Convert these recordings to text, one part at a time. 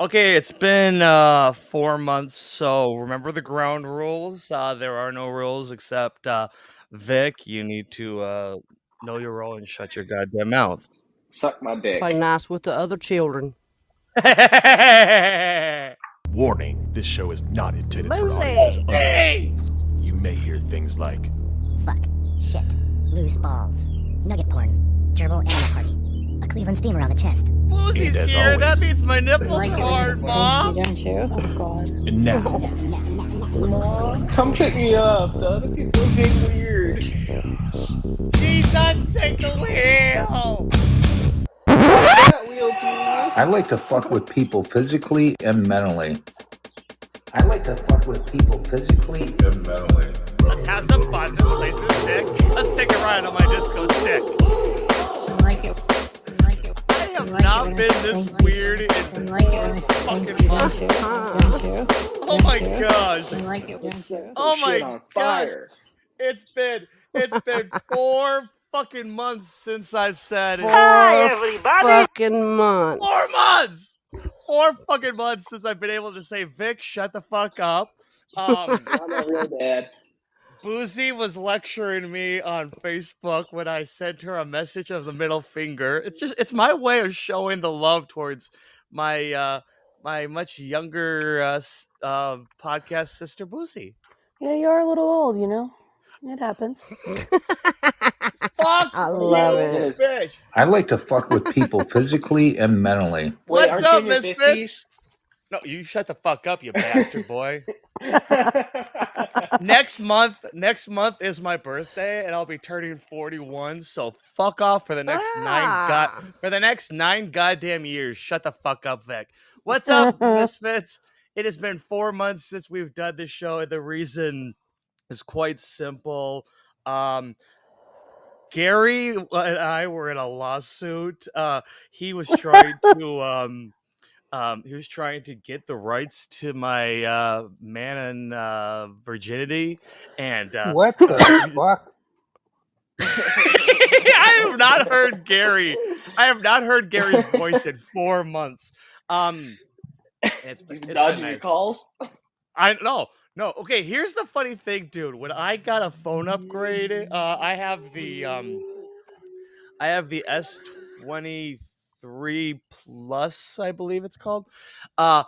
Okay, it's been 4 months, so remember the ground rules. There are no rules except Vic, you need to know your role and shut your goddamn mouth. Suck my dick. Play nice with the other children. Warning, this show is not intended for Boozy. audiences under Hey! 18. You may hear things like Fuck, shit, loose balls, nugget porn, gerbil animal party, a Cleveland steamer on the chest. Boozy's And as here, that always, means my nipples Like are it hard, was Mom. don't you? Oh god. and now Come pick me up. The other people are being weird. chaos. Jesus, take the wheel! That wheel, please. I like to fuck with people physically and mentally. I like to fuck with people physically and mentally. Let's have some fun. This place is sick. Let's take a ride on my disco stick. I like it. I like it. I have I like not it when I been say this thank you. weird I in like it when I say fucking thank you, don't months. you? Don't you? Oh my gosh. I like it, don't you? Oh Shit my on god. fire. It's been 4 fucking months since I've said it. Fucking months. 4 months! 4 fucking months since I've been able to say, Vic, shut the fuck up. I'm a real dad. Boozy was lecturing me on Facebook when I sent her a message of the middle finger. It's my way of showing the love towards my my much younger podcast sister Boozy. Yeah, you are a little old, you know? It happens. Fuck I love you, it. bitch. I like to fuck with people physically and mentally. Wait, What's aren't you up, in your Misfits? No, you shut the fuck up, you bastard boy. 50s? Next month is my birthday, and I'll be turning 41. So fuck off for the next nine goddamn years. Shut the fuck up, Vic. What's up, Misfits? It has been 4 months since we've done this show, and the reason is quite simple. Gary and I were in a lawsuit. He was trying to he was trying to get the rights to my man and virginity, and What the fuck? I have not heard Gary. I have not heard Gary's voice in 4 months. It's You been dodging your nice. calls? I no. Okay, here's the funny thing, dude. When I got a phone upgrade, I have the S23 Plus, I believe it's called. I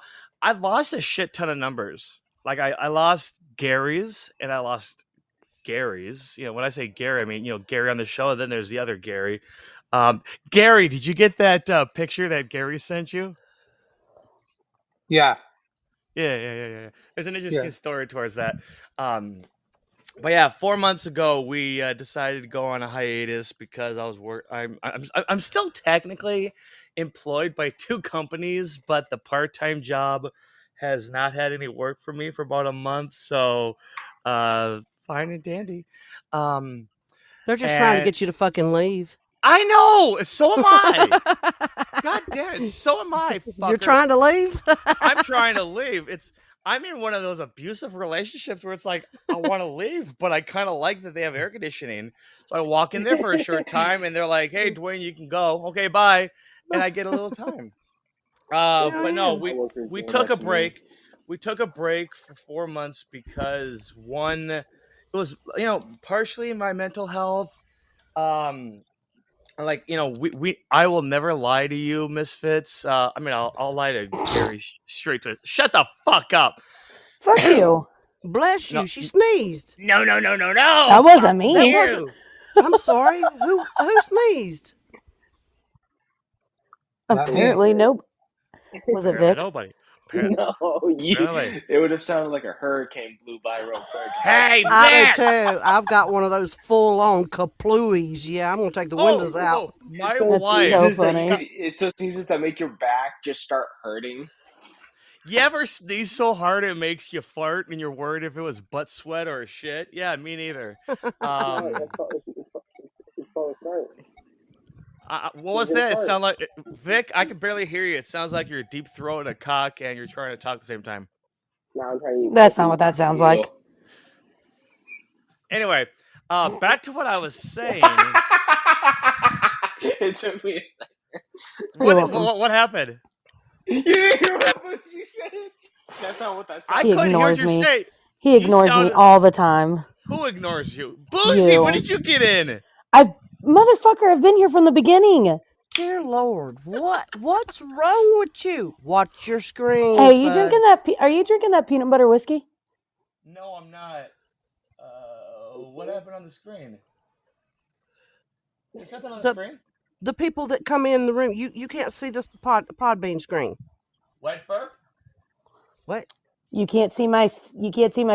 lost a shit ton of numbers. Like I lost Gary's and I lost Gary's. You know, when I say Gary, I mean, you know, Gary on the show, and then there's the other Gary. Gary, did you get that picture that Gary sent you? Yeah. Yeah. There's an interesting story towards that. But yeah, 4 months ago we decided to go on a hiatus because I was I'm still technically employed by 2 companies, but the part-time job has not had any work for me for about a month. So, fine and dandy. They're just trying to get you to fucking leave. I know. So am I. God damn it. So am I. Fucker. You're trying to leave? I'm trying to leave. I'm in one of those abusive relationships where it's like, I want to leave, but I kind of like that they have air conditioning. So I walk in there for a short time and they're like, hey, Dwayne, you can go. Okay, bye. And I get a little time. But no, we took a break. We took a break for 4 months because one, it was, you know, partially my mental health. Like, you know, I will never lie to you, Misfits. I mean, I'll lie to Gary straight to shut the fuck up. Fuck you. Bless you. No. She sneezed. No. That wasn't me. That wasn't. I'm sorry. Who sneezed? Apparently, nope. Was it Vic? Nobody. No, Really? it would have sounded like a hurricane blew by real quick. Hey, I Vic! do too. I've got one of those full-on kapluis. Yeah, I'm gonna take the windows out. My That's wife. so Sneezes that funny. it's those sneezes that make your back just start hurting. You ever sneeze so hard it makes you fart and you're worried if it was butt sweat or shit? Yeah, me neither. What was that? It sounded like Vic. I can barely hear you. It sounds like you're deep throating a cock and you're trying to talk at the same time. That's not what that sounds like. Anyway, back to what I was saying. It took me a second. You're welcome. What happened? You didn't hear what Boosie said? That's not what that I sounded couldn't hear ignores you me. say. He You ignores me sounded- all the time. Who ignores you? Boozy, when did you get in? Motherfucker, I've been here from the beginning. Dear Lord, what's wrong with you? Watch your screen. Hey, you drinking that? Are you drinking that peanut butter whiskey? No, I'm not. What happened on the screen? There's nothing on the screen. The people that come in the room, you can't see this Podbean screen. Wet burp? What? You can't see my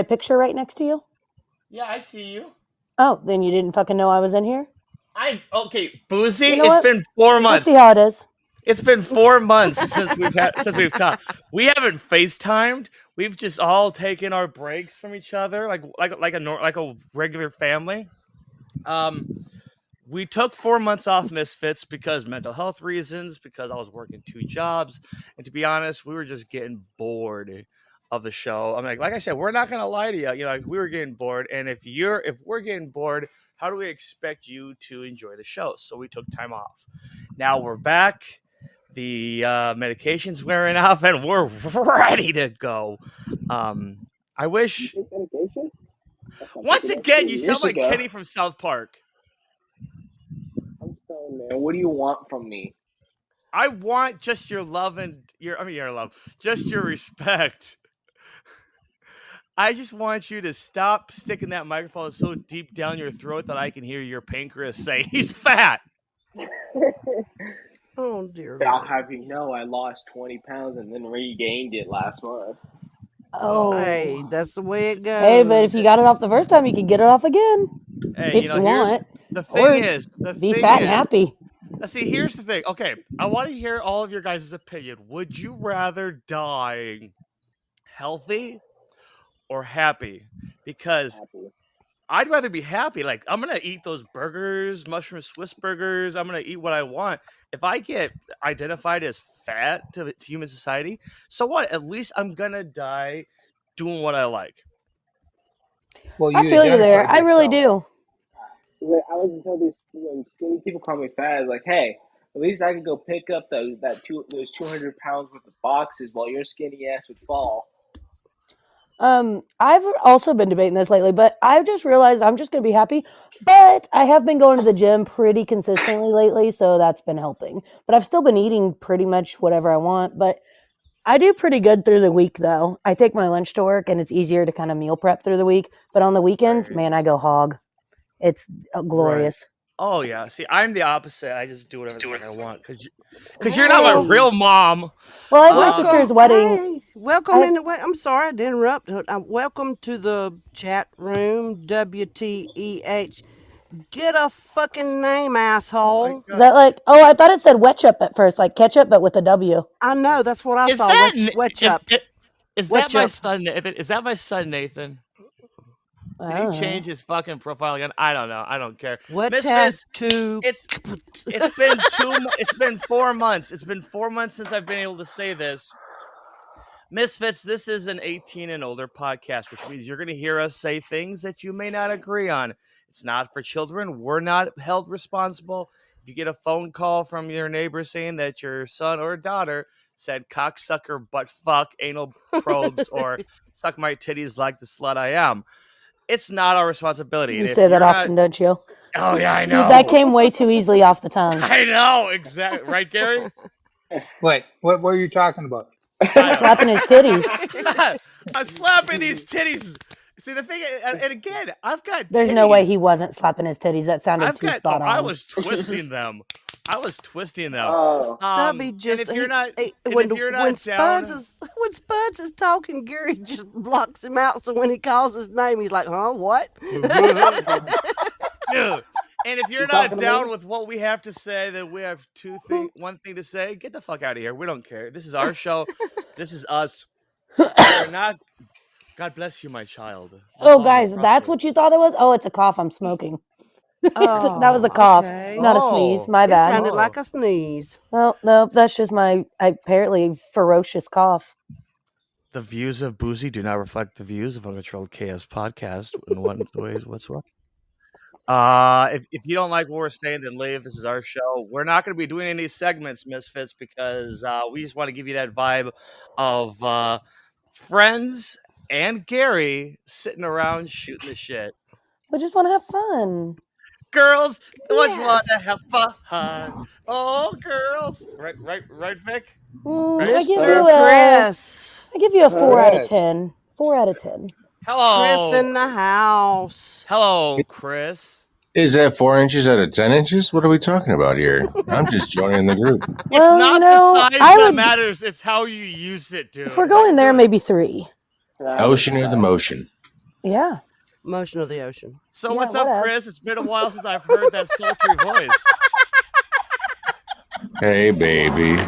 picture right next to you? Yeah, I see you. Oh, then you didn't fucking know I was in here? Okay, Boozy, You know it's what? been 4 months. We'll see how it is. It's been 4 months since we've talked. We haven't FaceTimed. We've just all taken our breaks from each other, like a regular family. We took 4 months off Misfits because mental health reasons, because I was working 2 jobs, and to be honest, we were just getting bored of the show. I'm like I said, we're not gonna lie to you. You know, like, we were getting bored, and if we're getting bored, how do we expect you to enjoy the show? So we took time off. Now we're back. The medication's wearing off, and we're ready to go. I wish. Once again, you sound like Kenny from South Park. I'm saying, man, what do you want from me? I want just your love and your love, just your respect. I just want you to stop sticking that microphone so deep down your throat that I can hear your pancreas say he's fat. Oh dear. I'll have you know, I lost 20 pounds and then regained it last month. Oh, hey, that's the way it goes. Hey, but if you got it off the first time, you can get it off again. Hey, if you want. The thing is, be fat and happy. See, here's the thing. Okay, I want to hear all of your guys' opinion. Would you rather die healthy or happy? Because I'd rather be happy. Like, I'm going to eat those burgers, mushroom Swiss burgers. I'm going to eat what I want. If I get identified as fat to human society, so what? At least I'm going to die doing what I like. Well, I feel you there. I really do. I was until these skinny people call me fat. Like, hey, at least I could go pick up those 200 pounds worth of boxes while your skinny ass would fall. I've also been debating this lately, but I've just realized I'm just going to be happy. But I have been going to the gym pretty consistently lately, so that's been helping. But I've still been eating pretty much whatever I want. But I do pretty good through the week, though. I take my lunch to work, and it's easier to kind of meal prep through the week. But on the weekends, man, I go hog. It's glorious. Right. Oh, yeah. See, I'm the opposite. I just do whatever I want because you're not my real mom. Well, I have my sister's wedding. Hey, welcome I'm sorry to interrupt. Welcome to the chat room, WTEH. Get a fucking name, asshole. Is that like, I thought it said Wetchup at first, like ketchup, but with a W. I know, that's what I saw. Wetchup. Is that my son? Is that my son, Nathan? Did he change his fucking profile again? I don't know. I don't care. Misfits, it's been 4 months. It's been 4 months since I've been able to say this. Misfits, this is an 18 and older podcast, which means you're going to hear us say things that you may not agree on. It's not for children. We're not held responsible. If you get a phone call from your neighbor saying that your son or daughter said cocksucker, butt fuck, anal probes, or suck my titties like the slut I am, it's not our resresponsibility. You say that often, don't you? Oh, yeah, I know. That came way too easily off the tongue. I know, exactly. Right, Gary? Wait, what are you talking about? Slapping his titties. I'm slapping these titties. See, the thing, and again, I've got titties. There's no way he wasn't slapping his titties. That sounded too spot on. I was twisting them. Stubby just and if you're not, when Spuds is talking, Gary just blocks him out. So when he calls his name, he's like, "Huh? What?" Dude. And if you're not down with what we have to say, then we have one thing to say. Get the fuck out of here. We don't care. This is our show. This is us. We're not. God bless you, my child. Oh, guys, that's what you thought it was? Oh, it's a cough. I'm smoking. That was a cough, not a sneeze. My bad. It sounded like a sneeze. Well, no, that's just my apparently ferocious cough. The views of Boozy do not reflect the views of Uncontrolled KS podcast in one ways whatsoever. If you don't like what we're saying, then leave. This is our show. We're not going to be doing any segments, Misfits, because we just want to give you that vibe of friends and Gary sitting around shooting the shit. We just want to have fun. Girls, just want to Yes. have fun. Oh, girls, right, Vic. I give Mr. you a Chris. I give you a 4 out of Yes. 10. 4 out of 10. Hello, Chris in the house. hello, Chris. Is that 4 inches out of 10 inches? What are we talking about here? I'm just joining the group. Well, It's not you know, the size I that would- matters; it's how you use it, dude. If we're going there, maybe 3. Ocean or the motion? Yeah. Motion of the ocean. So Yeah, what's up, whatever. Chris? It's been a while since I've heard that sultry voice. Hey, baby.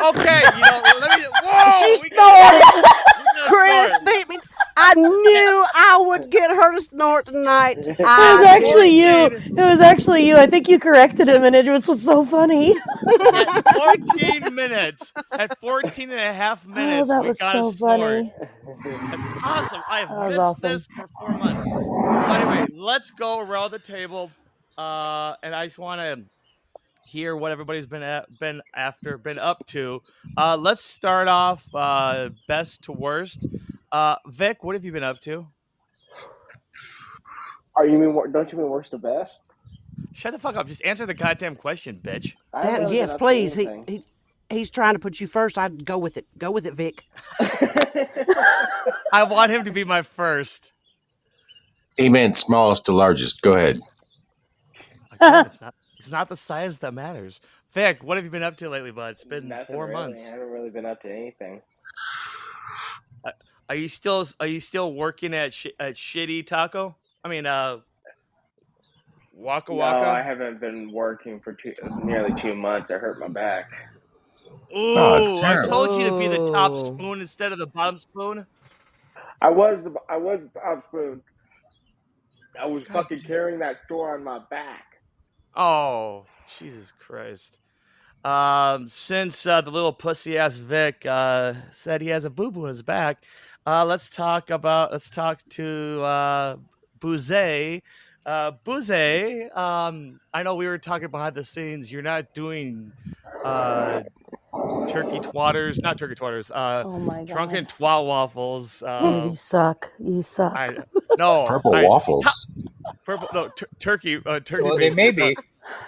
Okay, let me. Whoa! She we snorted. gotta Chris snort. beat me. I knew I would get her to snort tonight. It was actually you. It was actually you. I think you corrected him, and it was so funny. At 14 minutes, at 14 and a half minutes, that we was got so a snort. funny. That's awesome. I have That was missed awesome. this for 4 months. Well, anyway, let's go around the table, and I just want to hear what everybody's been up to. Let's start off best to worst. Vic, what have you been up to? Don't you mean worst to best? Shut the fuck up. Just answer the goddamn question, bitch. I haven't really Yes, been up to please. anything. He's trying to put you first. I'd go with it. Go with it, Vic. I want him to be my first. He meant smallest to largest. Go ahead. Again, it's not the size that matters. Vic, what have you been up to lately, bud? It's been Nothing 4 really. months. I haven't really been up to anything. Are you still working at Shitty Taco? I mean, Waka No, Waka. I haven't been working for nearly 2 months. I hurt my back. Ooh, it's I terrible. told you to be the top Ooh. spoon instead of the bottom spoon. I was the top spoon. I was God fucking damn. carrying that store on my back. Oh, Jesus Christ! Since the little pussy ass Vic said he has a boo boo in his back, let's talk to Bouze. Bouze, I know we were talking behind the scenes. You're not doing turkey twatters, not turkey twatters. Oh my god. Drunken twat waffles. Dude, you suck. You suck. Purple waffles. Purple, no, turkey. Turkey. Well, they based, may be.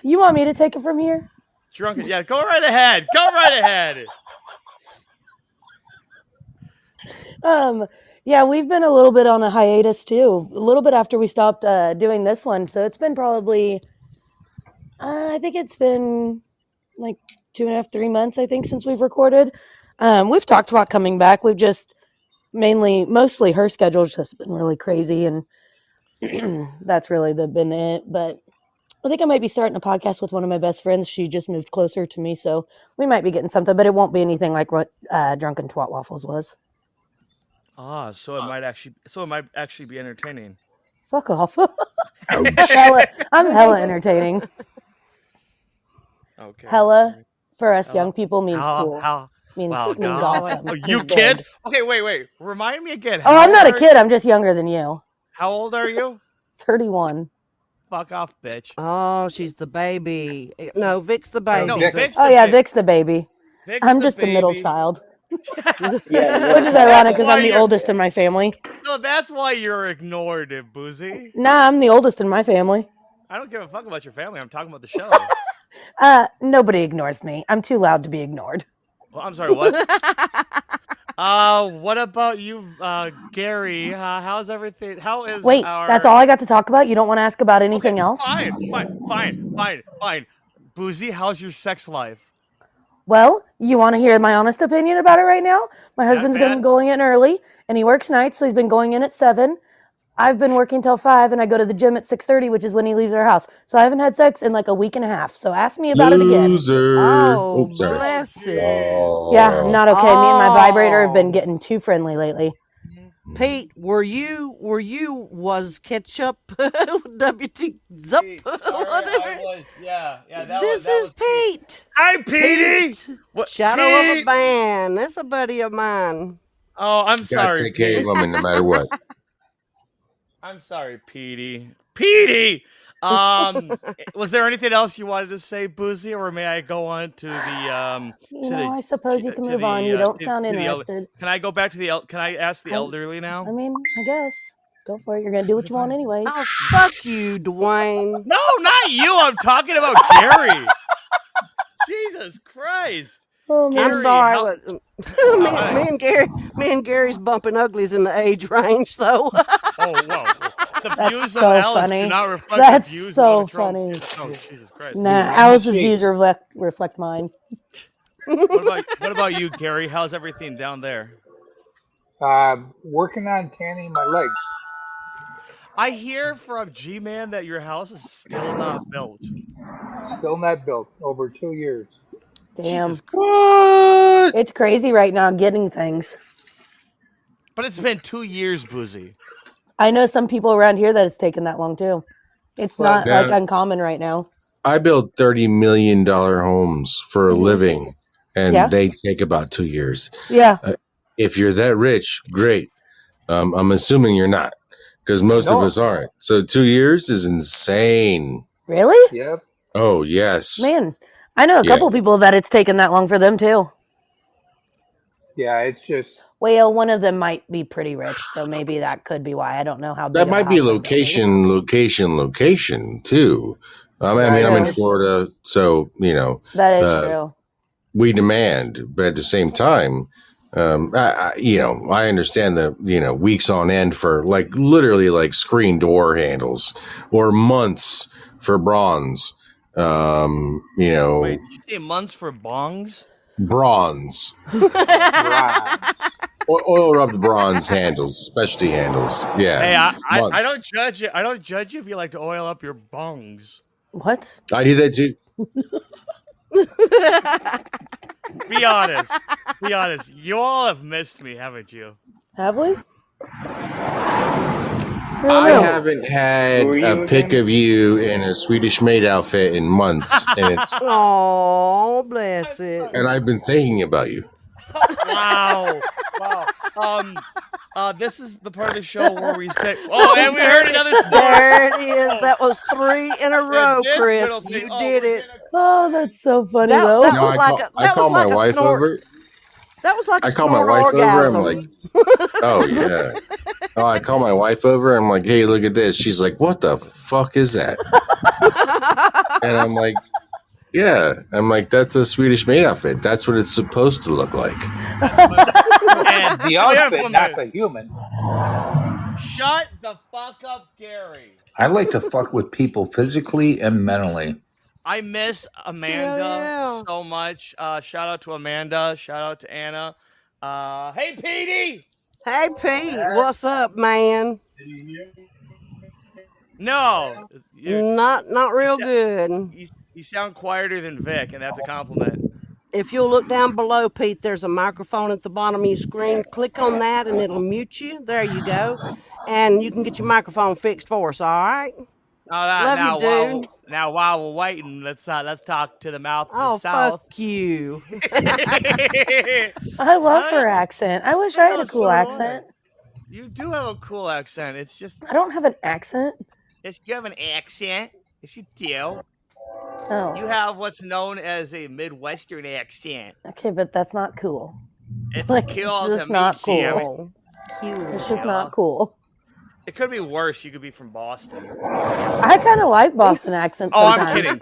You want me to take it from here? drunken. Yeah, go right ahead. Go right ahead. Yeah, we've been a little bit on a hiatus too. A little bit after we stopped doing this one, so it's been probably, I think it's been like 2.5, 3 months. I think since we've recorded. We've talked about coming back. We've just mostly her schedule's just been really crazy, and that's really been it. But I think I might be starting a podcast with one of my best friends. She just moved closer to me, so we might be getting something, but it won't be anything like what Drunken Twat Waffles was. Ah, so it might actually be entertaining. Fuck off. I'm hella entertaining. Okay. Hella for us young people means cool. Means God. awesome. Oh, you Means kids? big. Okay, wait. Remind me again. Oh, I'm not a kid. I'm just younger than you. How old are you? 31. Fuck off, bitch. Oh, she's the baby. No, Vic's the baby. No, Vic. Vic's Oh the yeah, ba- Vic's the baby. Vic's I'm the just the middle baby. child. Yeah, Which is ironic because why I'm the you're- oldest in my family. So that's why you're ignored, Boozy. Nah, I'm the oldest in my family. I don't give a fuck about your family. I'm talking about the show. Nobody ignores me. I'm too loud to be ignored. Well, I'm sorry, what? What about you, Gary? How's everything? How is Wait, our... that's all I got to talk about? You don't want to ask about anything else? Fine. Boozy, how's your sex life? Well, you want to hear my honest opinion about it right now? My husband's bad. been going in early, and he works nights, so he's been going in at 7. I've been working till 5, and I go to the gym at 6:30, which is when he leaves our house. So I haven't had sex in like a week and a half. So ask me about it again. Loser. Oh, Oops, sorry. bless it. Oh. Yeah, I'm not okay. Me and my vibrator have been getting too friendly lately. Pete, was ketchup WT Zup? Whatever. This is Pete. Hi, Petey. What? Shadow of a Pete? band. That's a buddy of mine. Oh, I'm Gotta sorry, take care of Pete. women no matter what. I'm sorry, Petey. Petey. Was there anything else you wanted to say, Boozy, or may I go on to the I suppose you can move on. You don't sound interested. Can I go back to the? Can I ask the elderly now? I mean, I guess. Go for it. You're gonna do what you want anyways. Oh, fuck you, Dwayne. No, not you. I'm talking about Gary. Jesus Christ. Oh, man. I'm sorry. Me and Gary's bumping uglies in the age range, so. Oh, wow. The That's views so of Alice funny. do not reflect That's the views so of Uncontrolled. funny. Oh, Jesus Christ. Nah, Alice's views reflect mine. What about you, Gary? How's everything down there? Working on tanning my legs. I hear from G-Man that your house is still not built. Still not built. Over 2 years. Damn. What? It's crazy right now getting things. But it's been 2 years, Boozy. I know some people around here that it's taken that long too. It's not like uncommon right now. I build $30 million homes for a living, and they take about 2 years. Yeah. If you're that rich, great. I'm assuming you're not, because most of us aren't. So 2 years is insane. Really? Yep. Oh, yes. Man, I know a couple people that it's taken that long for them too. Yeah, it's just... Well, one of them might be pretty rich, so maybe that could be why. I don't know how big That of a might be house location, too. I'm in Florida, so, that is true. We demand, but at the same time, I understand the, weeks on end for literally screen door handles or months for bronze. Wait, did you say months for bongs? Bronze. Oil rubbed bronze handles, specialty handles. Yeah. Hey, I don't judge you. I don't judge you if you like to oil up your bongs. What? I do that too. Be honest. Be honest. You all have missed me, haven't you? Have we? I haven't had a pic of you in a Swedish maid outfit in months, and it's bless it. and I've been thinking about you. Wow. This is the part of the show where we say, "Oh, and we heard another story." There it is. That was 3 in a row, Chris. You did it. Oh, that's so funny though. That was I call my wife over. That was like I call my wife orgasm. over. I'm like, oh yeah. Oh, I call my wife over. I'm like, hey, look at this. She's like, what the fuck is that? And I'm like, yeah. I'm like, that's a Swedish maid outfit. That's what it's supposed to look like. And the outfit, not the human. Shut the fuck up, Gary. I like to fuck with people physically and mentally. I miss Amanda so much. Shout out to Amanda. Shout out to Anna. Hey, Petey. Hey, Pete. What's up, man? No. Not real good. You sound quieter than Vic, and that's a compliment. If you'll look down below, Pete, there's a microphone at the bottom of your screen. Click on that, and it'll mute you. There you go. And you can get your microphone fixed for us, all right? Love you, dude. Now, while we're waiting, let's talk to the mouth of the Oh, South. fuck you. I love her accent. I wish I had a cool accent. You do have a cool accent. It's just... I don't have an accent. Yes, you have an accent. Yes, you do. Oh. You have what's known as a Midwestern accent. Okay, but that's not cool. It's Like, cool it's just to not me, Jim. cool. It's just not cool. It could be worse. You could be from Boston. I kind of like Boston accents sometimes. I'm kidding.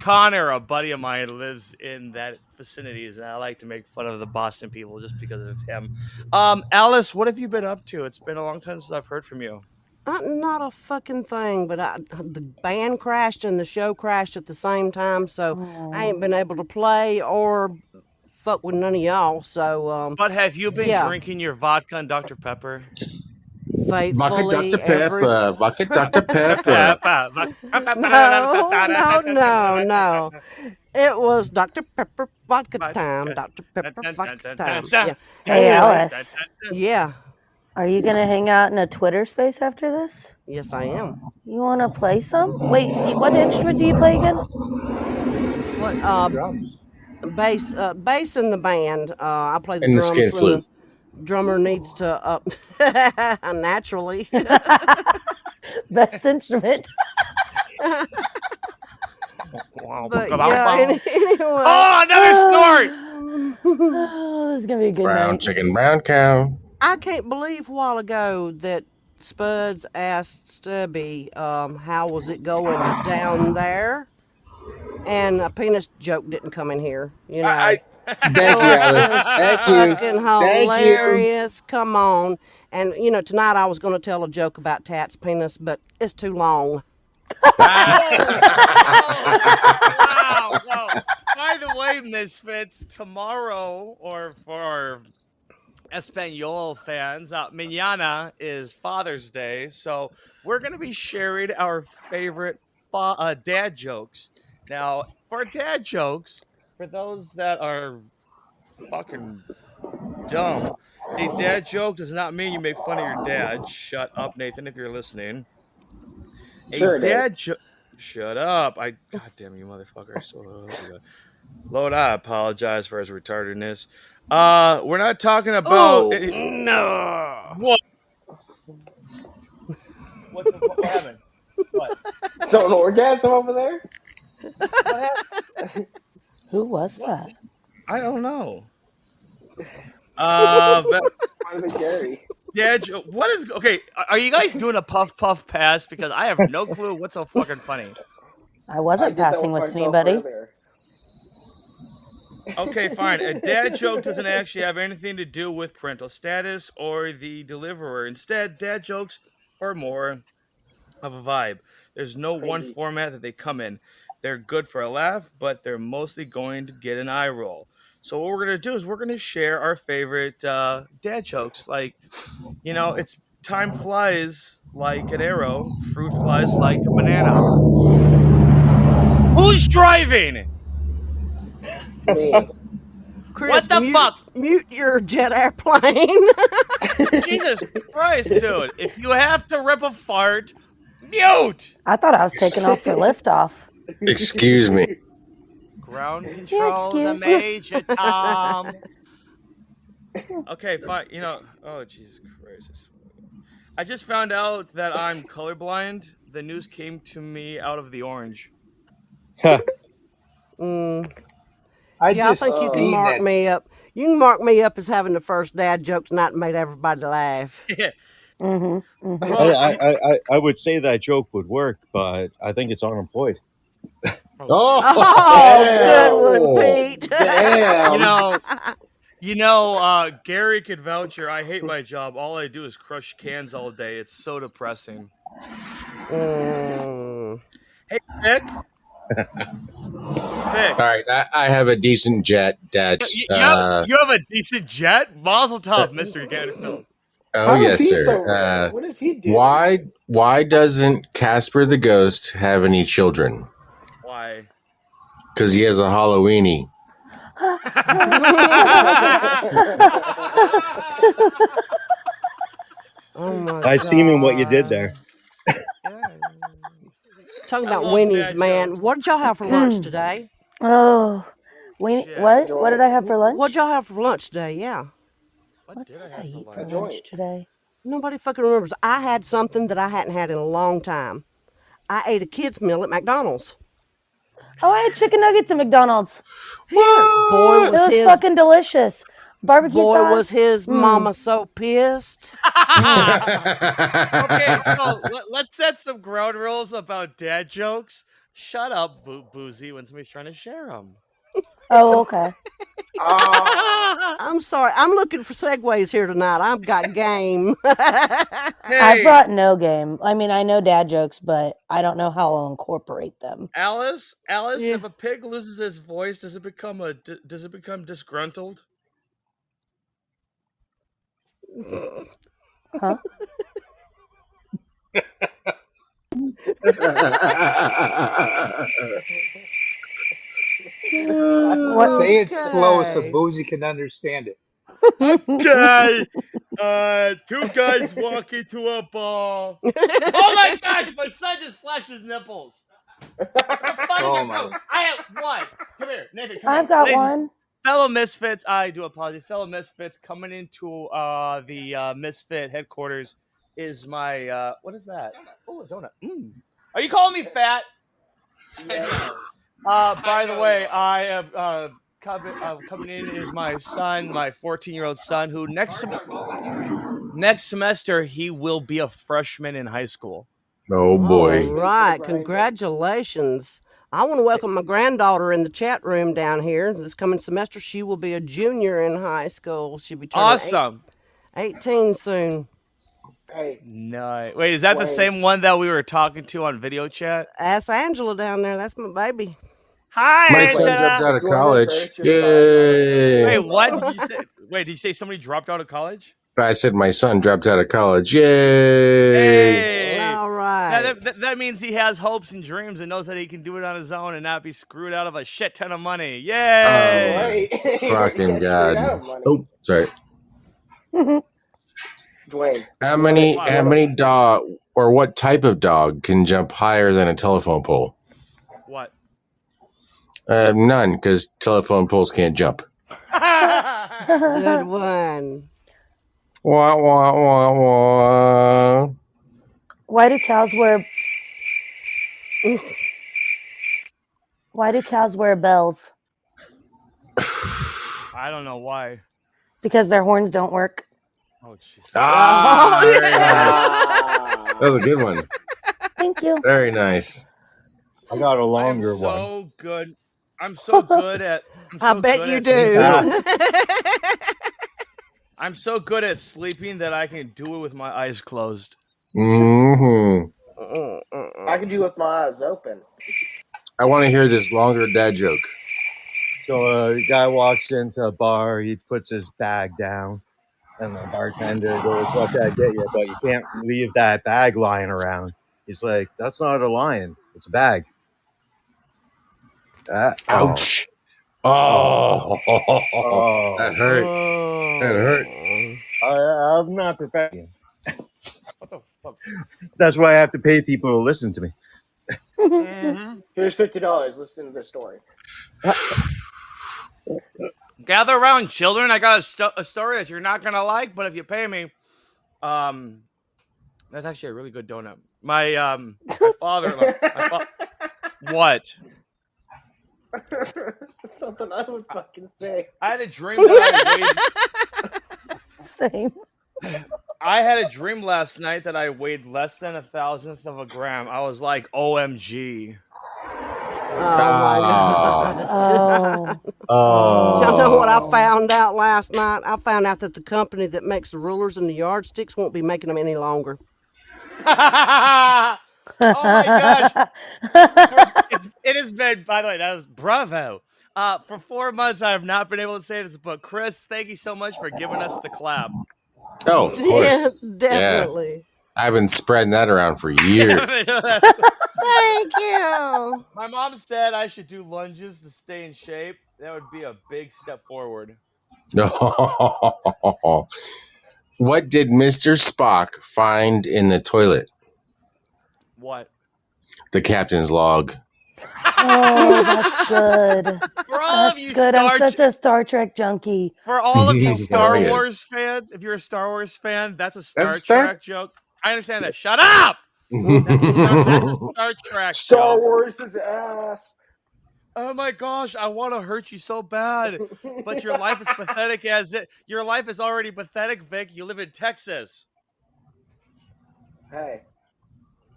Connor, a buddy of mine, lives in that vicinities, and I like to make fun of the Boston people just because of him. Alice, what have you been up to? It's been a long time since I've heard from you. Not a fucking thing, but the band crashed and the show crashed at the same time, so I ain't been able to play or fuck with none of y'all. So, but have you been drinking your vodka and Dr. Pepper? Faithfully, Vodka Dr. Pepper. No. It was Dr. Pepper vodka time. Dr. Pepper vodka time. Yeah. Hey, Alice. Yeah. Are you going to hang out in a Twitter space after this? Yes, I am. You want to play some? Wait, what instrument do you play again? What? Drums. Bass in the band. I play the And the drums skin when flute. the drummer needs to naturally. Best instrument. But yeah, anyway. Oh, another snort! Oh, this is gonna be a good Brown night. chicken, brown cow. I can't believe a while ago that Spuds asked Stubby, how was it going down there? And a penis joke didn't come in here, you know. Thank you, Alice. Thank you. Fucking Thank you. hilarious. Come on. And, you know, tonight I was going to tell a joke about Tat's penis, but it's too long. Wow. By the way, Misfits, tomorrow, or for Espanol fans, mañana is Father's Day, so we're going to be sharing our favorite dad jokes. Now, for dad jokes, for those that are fucking dumb, a dad joke does not mean you make fun of your dad. Shut up, Nathan, if you're listening. Sure A dad joke. Shut up. Goddamn you, motherfucker. Lord, I apologize for his retardedness. We're not talking about. No. What? What happened? What? So an orgasm over there? What happened? Who was that? I don't know. But Probably Gary. dad joke. What is okay? Are you guys doing a puff pass? Because I have no clue what's so fucking funny. I wasn't passing with anybody. Okay, fine. A dad joke doesn't actually have anything to do with parental status or the deliverer. Instead, dad jokes are more of a vibe. There's no one format that they come in. They're good for a laugh, but they're mostly going to get an eye roll. So what we're going to do is we're going to share our favorite dad jokes. Like, you know, it's time flies like an arrow, fruit flies like a banana. Who's driving? Me. Chris, What the fuck? Mute your jet airplane. Jesus Christ, dude. If you have to rip a fart, mute. I thought I was taking off for liftoff. Excuse me. Ground control, the excuse me. Major Tom. Okay, fine. You know, oh, Jesus Christ. I just found out that I'm colorblind. The news came to me out of the orange. I I just think you can seen mark that. me up. You can mark me up as having the first dad joke tonight and made everybody laugh. I would say that joke would work, but I think it's unemployed. Oh, good one, Pete. Damn. You know, Gary could vouch. I hate my job. All I do is crush cans all day. It's so depressing. Hey, Vic. All right, I have a decent jet, Dad. You have a decent jet? Mazel tov, Mr. Gatterfield. Oh, yes, sir. What does he do? Why doesn't Casper the Ghost have any children? Why? Because he has a Halloweenie. Oh my I seen in what you did there. Talking about Winnie's, man. What did y'all have for lunch today? Oh, what did I have for lunch? What did y'all have for lunch today? Yeah. What did I eat for lunch today? Nobody fucking remembers. I had something that I hadn't had in a long time. I ate a kid's meal at McDonald's. Oh, I had chicken nuggets at McDonald's. Boy, it was fucking delicious. Barbecue Boy, sauce. was his mama so pissed. Okay, so let's set some ground rules about dad jokes. Shut up, Boozy, when somebody's trying to share them. Oh, okay. I'm sorry. I'm looking for segues here tonight. I've got game. I brought no game. I mean, I know dad jokes, but I don't know how I'll incorporate them. Alice, if a pig loses his voice, does it become disgruntled? Huh? Say it slow so Boozy can understand it. Okay. Two guys walk into a bar. Oh my gosh, my son just flashed his nipples. I have one. Come here, Nathan. I've got one. Fellow Misfits, I do apologize. Fellow Misfits coming into the Misfit headquarters is my what is that? Oh, a donut. Are you calling me fat? By the way, I have coming in is my son, my 14-year-old son, who next semester he will be a freshman in high school. Oh boy! All right, congratulations. I want to welcome my granddaughter in the chat room down here. This coming semester, she will be a junior in high school. She'll be turning Awesome. 18 soon. Hey, nice. Wait, is that the same one that we were talking to on video chat? Ask Angela down there. That's my baby. Hi, My Angela. son dropped out of college. Yay! Wait, what did you say? Wait, did you say somebody dropped out of college? I said my son dropped out of college. Yay! Hey. All right. That means he has hopes and dreams and knows that he can do it on his own and not be screwed out of a shit ton of money. Yay! Fucking God. Oh, sorry. Dwayne. How many dog or what type of dog can jump higher than a telephone pole? What? None, because telephone poles can't jump. Good one. Wah, wah, wah, wah. Why do cows wear bells? I don't know why. Because their horns don't work. Oh, jeez. That was a good one. Thank you. Very nice. I got a longer one. So good. I'm so good at. I bet you do. I'm so good at sleeping that I can do it with my eyes closed. Mm-hmm. I can do it with my eyes open. I want to hear this longer dad joke. So a guy walks into a bar, he puts his bag down, and the bartender goes, "What can I get you? But you can't leave that bag lying around." He's like, "That's not a lion, it's a bag." Ouch. Oh. That hurt. That hurt. I'm not perfect. What the fuck? That's why I have to pay people to listen to me. Here's $50. Listen to this story. Gather around, children. I got a story that you're not gonna like, but if you pay me, that's actually a really good donut. My father. What? Something I would fucking say. I had a dream that I weighed. Same. I had a dream last night that I weighed less than 1,000th of a gram. I was like, OMG. Oh my gosh. Oh. Y'all know what I found out last night? I found out that the company that makes the rulers and the yardsticks won't be making them any longer. Oh my gosh. It has been, by the way, that was bravo. For 4 months, I have not been able to say this, but Chris, thank you so much for giving us the clap. Oh, of course. Yeah, definitely. Yeah. I've been spreading that around for years. Thank you. My mom said I should do lunges to stay in shape. That would be a big step forward. What did Mr. Spock find in the toilet? What? The captain's log. Oh, that's good. For all of you good. I'm such a Star Trek junkie. For all of you Star Wars fans, if you're a Star Wars fan, that's a Star Trek joke. I understand that. Shut up! That's a Star Trek Star joke. Wars is ass. Oh my gosh, I want to hurt you so bad, but your life is pathetic your life is already pathetic, Vic. You live in Texas. Hey,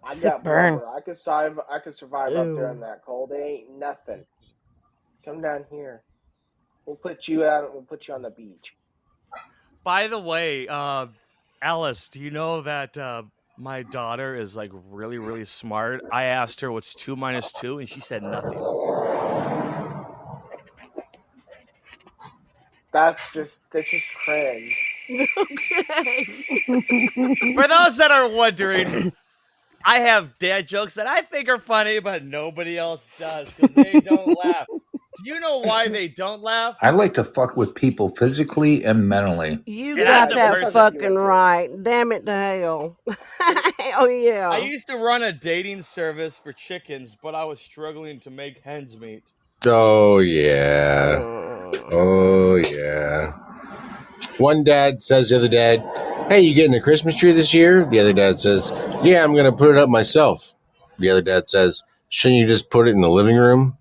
I got blubber. I could survive up there in that cold. It ain't nothing. Come down here. We'll put you out. We'll put you on the beach. By the way, Alice, do you know that my daughter is like really, really smart? I asked her what's 2 minus 2, and she said nothing. That's just cringe. Okay. For those that are wondering, I have dad jokes that I think are funny, but nobody else does because they don't laugh. Do you know why they don't laugh? I like to fuck with people physically and mentally. You got that fucking right. Damn it to hell. Oh, yeah. I used to run a dating service for chickens, but I was struggling to make hens meet. Oh, yeah. Oh, yeah. One dad says to the other dad, hey, you getting the Christmas tree this year? The other dad says, yeah, I'm going to put it up myself. The other dad says, shouldn't you just put it in the living room?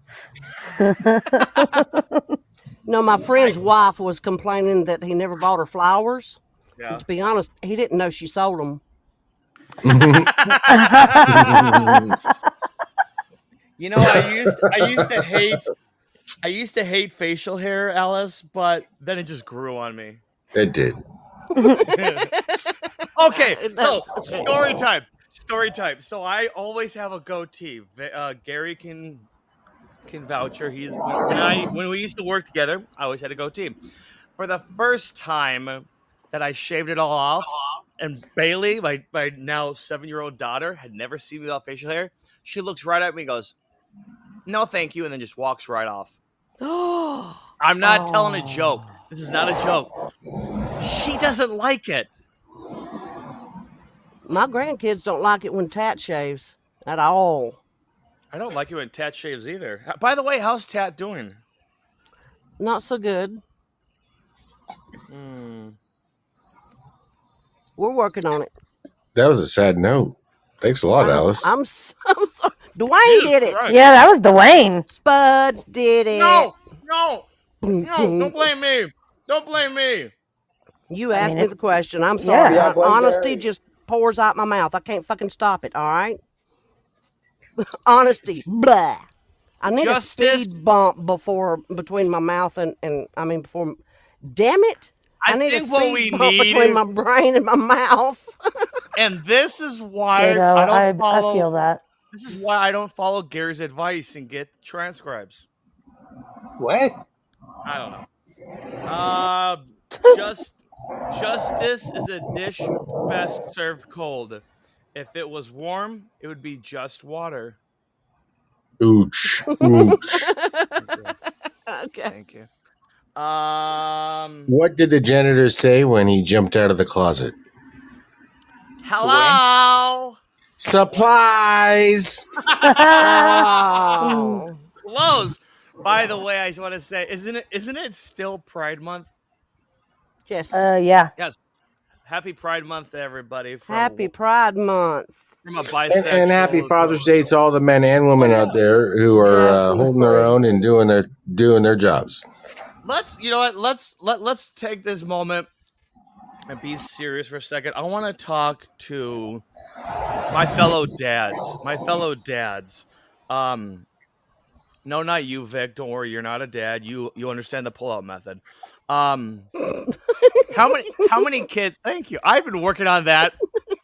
No, my friend's wife was complaining that he never bought her flowers. Yeah. And to be honest, he didn't know she sold them. You know, I used to hate facial hair, Alice, but then it just grew on me. It did. Okay, so story time. So I always have a goatee. Gary can voucher. When we used to work together, I always had a goatee. For the first time that I shaved it all off, and Bailey, my now 7-year-old daughter, had never seen me without facial hair. She looks right at me and goes, "No, thank you," and then just walks right off. I'm not telling a joke. This is not a joke. She doesn't like it. My grandkids don't like it when Tat shaves at all. I don't like it when Tat shaves either. By the way, how's Tat doing? Not so good. We're working on it. That was a sad note. Thanks a lot, Alice. I'm sorry. Dwayne did it. Yeah, that was Dwayne. Spuds did it. No, don't blame me. Don't blame me. You asked me the question. I'm sorry. Yeah, honesty just pours out my mouth. I can't fucking stop it, all right? Honesty. Blah. I need a speed bump between my mouth and before. Damn it. I need a speed bump between my brain and my mouth. And this is why Ditto. I feel that. This is why I don't follow Gary's advice and get transcribes. What? I don't know. Justice is a dish best served cold. If it was warm, it would be just water. Ooch. Ooch. Okay. Thank you. What did the janitor say when he jumped out of the closet? Hello. Supplies. Oh. Close. By the way, I just want to say, isn't it still Pride Month? Yes. Yeah. Yes. Happy Pride Month to everybody. Happy Pride Month. From a bisexual And happy Father's Day to all the men and women out there who are holding their own and doing their jobs. Let's take this moment and be serious for a second. I want to talk to my fellow dads. No, not you, Vic. Don't worry, you're not a dad. You understand the pull-out method. How many kids? Thank you. I've been working on that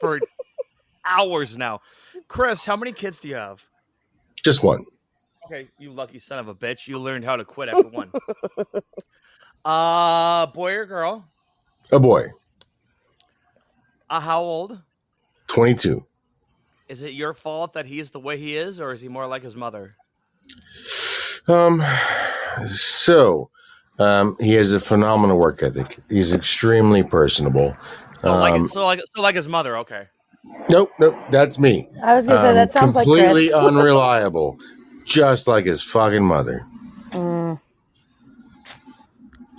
for hours now. Chris, how many kids do you have? Just one. Okay, you lucky son of a bitch. You learned how to quit after one. Boy or girl? A boy. How old? 22. Is it your fault that he's the way he is, or is he more like his mother? He has a phenomenal work ethic. He's extremely personable. So like his mother. Okay. Nope. That's me. I was gonna say that sounds like Chris. Completely unreliable, just like his fucking mother.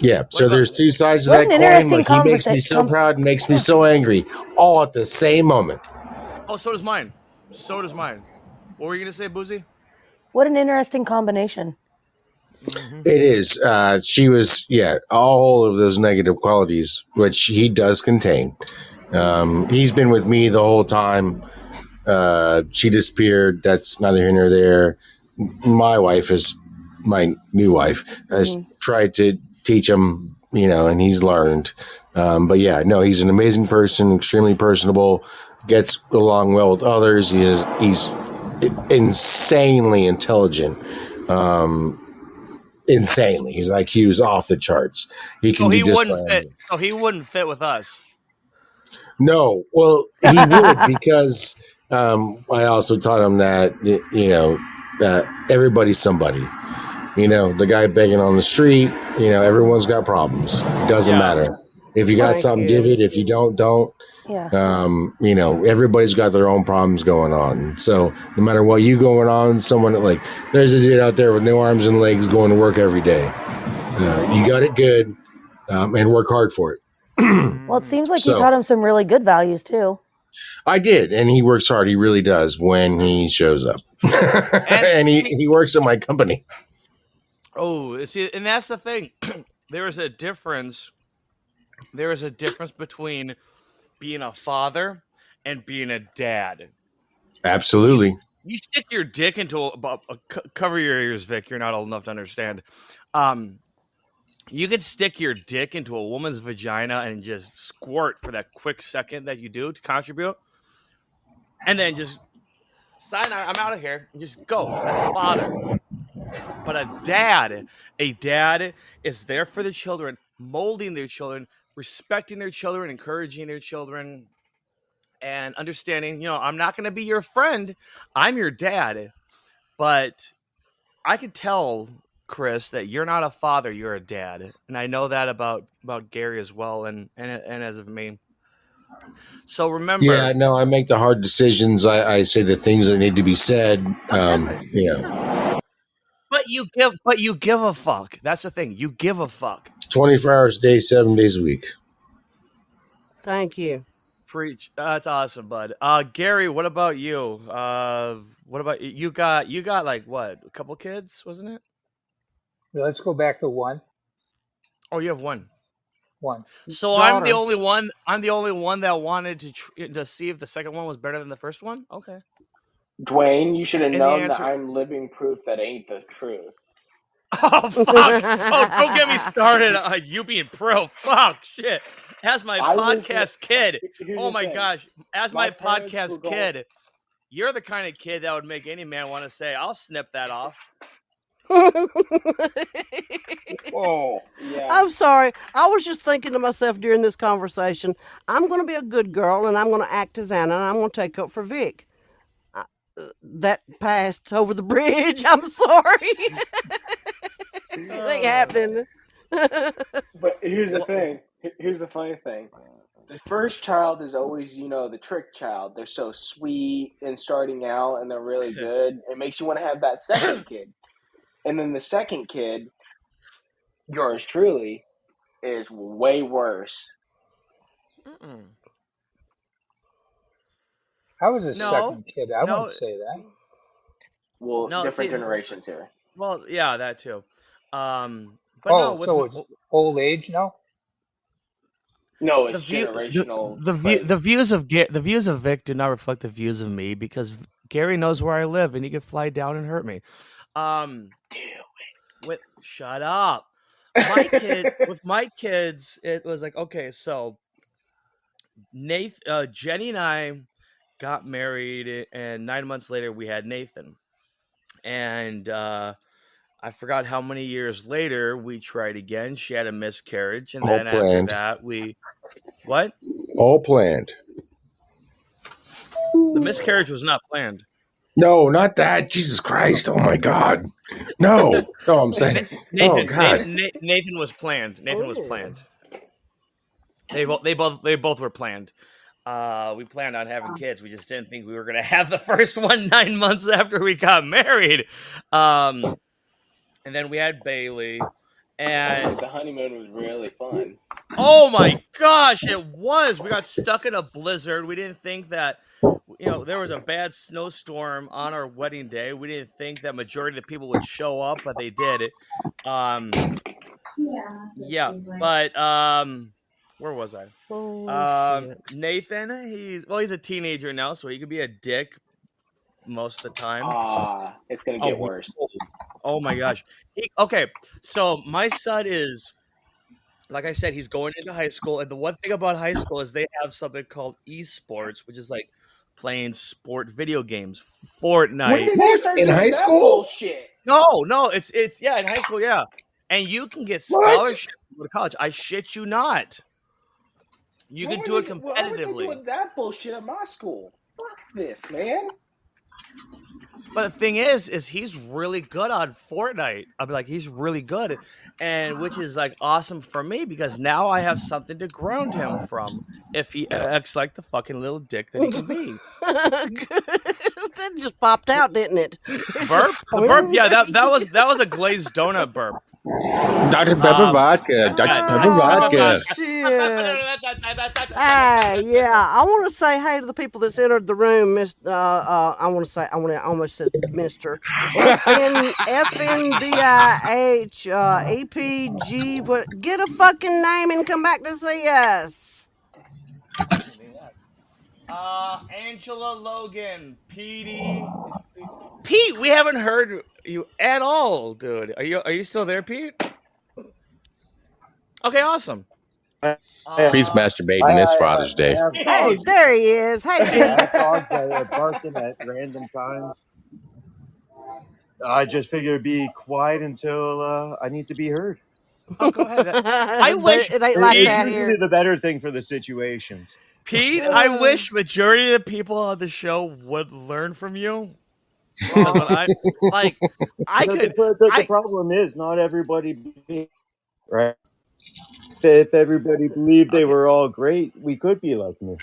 Yeah. So there's two sides to that coin. Like he makes me so proud and makes me so angry, all at the same moment. Oh, so does mine. What were you gonna say, Boozy? What an interesting combination. It is. She was, all of those negative qualities, which he does contain. He's been with me the whole time. She disappeared. That's neither here nor there. My new wife, has tried to teach him, and he's learned. But he's an amazing person, extremely personable, gets along well with others. He's insanely intelligent. Insanely. His IQ is off the charts. He wouldn't fit with us. No, well, he would because I also taught him that everybody's somebody. The guy begging on the street. Everyone's got problems. Doesn't matter if you got something, give it. If you don't. Yeah. Everybody's got their own problems going on. So no matter what you going on, there's a dude out there with no arms and legs going to work every day. You got it good, and work hard for it. Well, it seems like you So- taught him some really good values too. I did, and he works hard. He really does when he shows up, and he works at my company. Oh, see, and that's the thing. There is a difference. There is a difference between being a father and being a dad. Absolutely. You stick your dick into cover your ears, Vic. You're not old enough to understand. You could stick your dick into a woman's vagina and just squirt for that quick second that you do to contribute, and then just sign. I'm out of here. And just go as a father. But a dad is there for the children, molding their children, respecting their children, encouraging their children, and understanding, I'm not going to be your friend. I'm your dad. But I could tell, Chris, that you're not a father, you're a dad. And I know that about Gary as well, and as of me. So remember. Yeah, no, I make the hard decisions. I say the things that need to be said. But you give a fuck. That's the thing. You give a fuck. 24 hours a day, 7 days a week. Thank you. Preach. That's awesome, bud. Gary, what about you? What about you? You got like what? A couple kids, wasn't it? Let's go back to one. Oh, you have one. One. So I'm the only one. I'm the only one that wanted to see if the second one was better than the first one. Okay. Dwayne, you should have known answer- that I'm living proof that ain't the truth. Oh fuck! Oh, don't get me started on you being proof. Fuck shit. As my podcast kid. Oh my gosh. As my podcast kid, you're the kind of kid that would make any man want to say, "I'll snip that off." Oh, yeah. I'm sorry. I was just thinking to myself during this conversation, I'm going to be a good girl and I'm going to act as Anna and I'm going to take up for Vic. That passed over the bridge. I'm sorry. It ain't happening. But here's the thing. Here's the funny thing. The first child is always, the trick child. They're so sweet and starting out and they're really good. It makes you want to have that second kid. And then the second kid, yours truly, is way worse. I was a second kid. I wouldn't say that. Well, No, different see, generations here. Well, yeah, that too. But so it's old age now? No, it's generational. The views of Vic do not reflect the views of me because Gary knows where I live and he can fly down and hurt me. Shut up. With my kids, it was like, okay, so Jenny and I got married, and 9 months later we had Nathan. And I forgot how many years later we tried again. She had a miscarriage, and then after that what? All planned. The miscarriage was not planned. No, not that. Jesus Christ. Oh my God. No. No, I'm saying. Nathan, oh God. Nathan was planned. Nathan was planned. They both were planned. We planned on having kids. We just didn't think we were going to have the first one 9 months after we got married. And then we had Bailey. And the honeymoon was really fun. Oh my gosh, it was. We got stuck in a blizzard. We didn't think that there was a bad snowstorm on our wedding day. We didn't think that majority of the people would show up, but they did. But where was I? Nathan, he's a teenager now, so he could be a dick most of the time. It's gonna get worse. Oh my gosh. Okay, so my son is, like I said, he's going into high school, and the one thing about high school is they have something called esports, which is like playing sport video games, Fortnite. In high school? No, it's in high school, yeah. And you can get scholarships to go to college. I shit you not. You can do it competitively. Doing that bullshit at my school. Fuck this, man. But the thing is he's really good on Fortnite. I'll be like, he's really good, and which is like awesome for me because now I have something to ground him from if he acts like the fucking little dick that he can be. That just popped out, didn't it? Burp? The burp? Yeah, that was a glazed donut burp. Dr. Pepper vodka. Dr. Pepper vodka. Shit. Hey, yeah, I want to say hey to the people that's entered the room. I want to say I almost said Mister FNDIH EPG. But get a fucking name and come back to see us. Angela Logan, Petey, Pete. We haven't heard you at all, dude. Are you still there, Pete? Okay, awesome. Pete's masturbating this Father's Day. Hey, there he is. Hey, I Pete. have dogs that are barking at random times. I just figured it'd be quiet until I need to be heard. Oh, go ahead. I wish it ain't like It's that usually here. the better thing for the situations. Pete, I wish majority of the people on the show would learn from you. Because when The problem is not everybody believes, right? If everybody believed they were all great, we could be like me.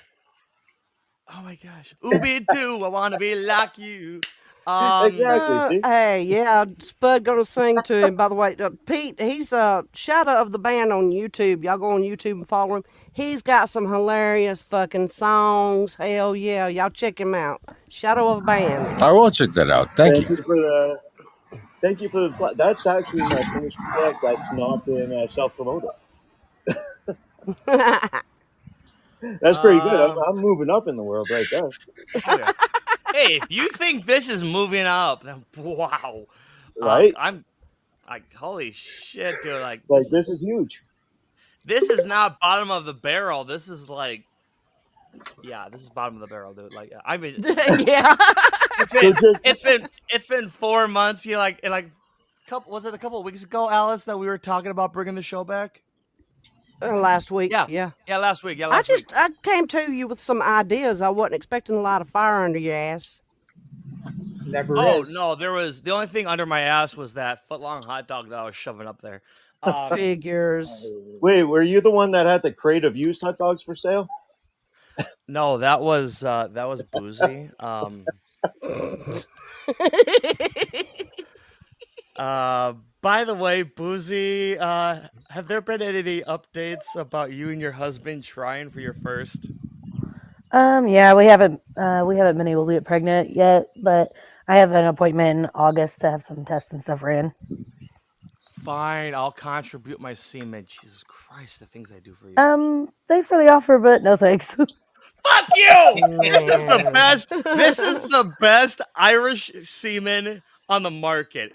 Oh my gosh. Ubi too, I wanna be like you. Exactly. See? Hey, yeah, Spud gonna sing to him. By the way, Pete, he's Shadow of the Band on YouTube. Y'all go on YouTube and follow him. He's got some hilarious fucking songs. Hell yeah, y'all check him out. Shadow of a Band. I will check that out. Thank you. Thank you for the. That's actually my first project that's not been self-promoted. That's pretty good. I'm moving up in the world right there. Oh, yeah. Hey, if you think this is moving up, then wow. Right? I'm like, holy shit, dude. Like this is huge. This is not bottom of the barrel. This is like, yeah, this is bottom of the barrel, dude. Like, I mean, yeah. It's been 4 months. You like, and like, was it a couple of weeks ago, Alice, that we were talking about bringing the show back? Last week, yeah, last week. I came to you with some ideas. I wasn't expecting to light a fire under your ass. Never is. No, there was the only thing under my ass was that foot-long hot dog that I was shoving up there. Figures. Wait, were you the one that had the crate of used hot dogs for sale? No, that was Boozy. By the way, Boozy, have there been any updates about you and your husband trying for your first? Yeah, we haven't been able to get pregnant yet, but I have an appointment in August to have some tests and stuff ran. Fine, I'll contribute my semen. Jesus Christ, the things I do for you. Thanks for the offer, but no thanks. Fuck you! This is the best. This is the best Irish semen on the market.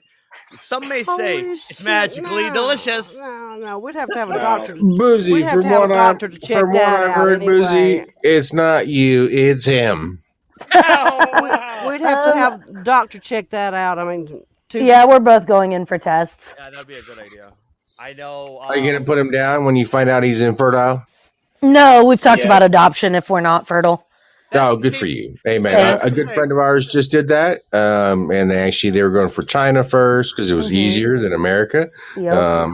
Some may say it's magically delicious. No, we'd have to have a doctor. Boozy, from what I've heard, anyway. Boozy, it's not you, it's him. We'd have to have a doctor check that out. I mean, yeah, we're both going in for tests. Yeah, that'd be a good idea. I know. Are you gonna put him down when you find out he's infertile? No, we've talked about adoption if we're not fertile. Oh, good for you. Hey, man, a good friend of ours just did that. And they were going for China first because it was easier than America. Yep.